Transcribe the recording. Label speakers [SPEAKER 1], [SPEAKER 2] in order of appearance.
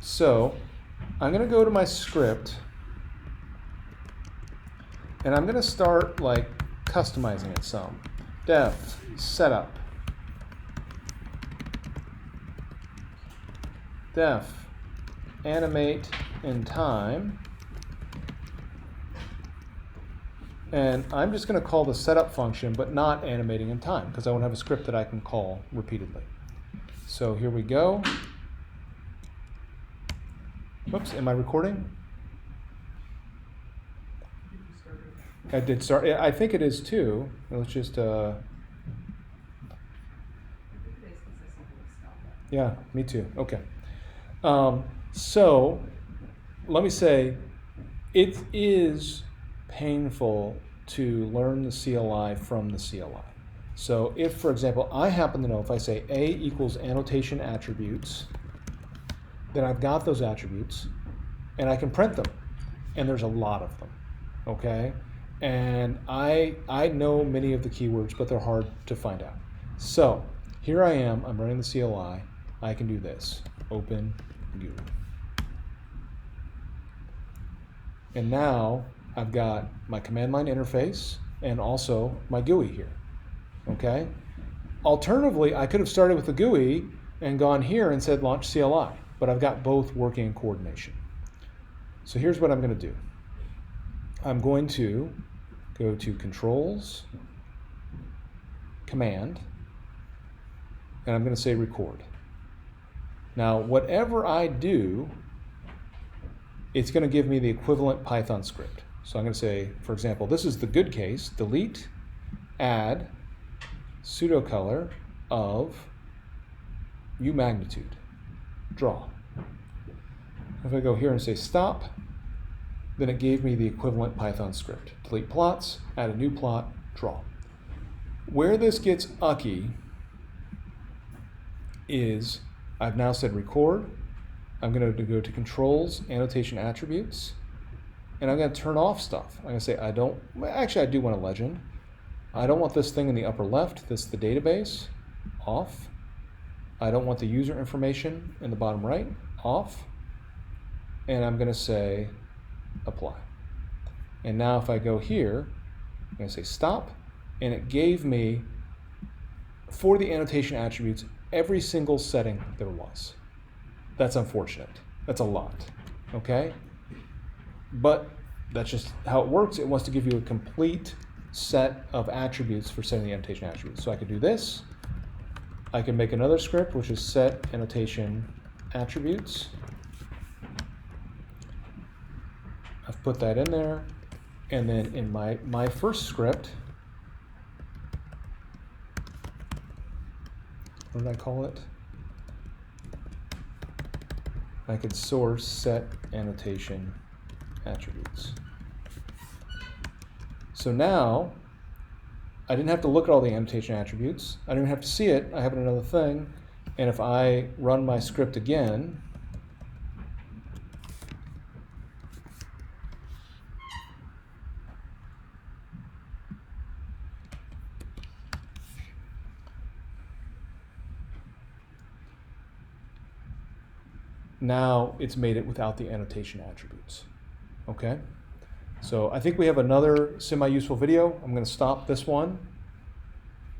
[SPEAKER 1] So I'm going to go to my script and I'm going to start like customizing it some. Def setup. Def animate in time. And I'm just going to call the setup function, but not animating in time, because I won't have a script that I can call repeatedly. So here we go. Oops, am I recording? I did start. I think it is too. Let's just. Yeah, me too. Okay. So let me say, it is painful to learn the CLI from the CLI. So if, for example, I happen to know if I say A equals annotation attributes, then I've got those attributes and I can print them. And there's a lot of them, okay? And I know many of the keywords, but they're hard to find out. So here I am, I'm running the CLI. I can do this, open GUI. And now I've got my command line interface and also my GUI here, okay? Alternatively, I could have started with the GUI and gone here and said launch CLI, but I've got both working in coordination. So here's what I'm going to do. I'm going to go to Controls, Command, and I'm going to say record. Now, whatever I do, it's going to give me the equivalent Python script. So I'm going to say, for example, this is the good case, delete, add, pseudocolor of U magnitude, draw. If I go here and say stop, then it gave me the equivalent Python script. Delete plots, add a new plot, draw. Where this gets ucky is I've now said record. I'm going to go to Controls, Annotation Attributes, and I'm going to turn off stuff. I'm going to say I do want a legend. I don't want this thing in the upper left. This is the database, off. I don't want the user information in the bottom right, off. And I'm going to say apply. And now if I go here, I'm going to say stop, and it gave me, for the annotation attributes, every single setting there was. That's unfortunate. That's a lot, okay? But that's just how it works. It wants to give you a complete set of attributes for setting the annotation attributes. So I could do this. I can make another script, which is set annotation attributes. I've put that in there. And then in my first script, what did I call it? I could source set annotation attributes. So now I didn't have to look at all the annotation attributes. I didn't have to see it. I have another thing. And if I run my script again, now it's made it without the annotation attributes, okay? So I think we have another semi-useful video. I'm going to stop this one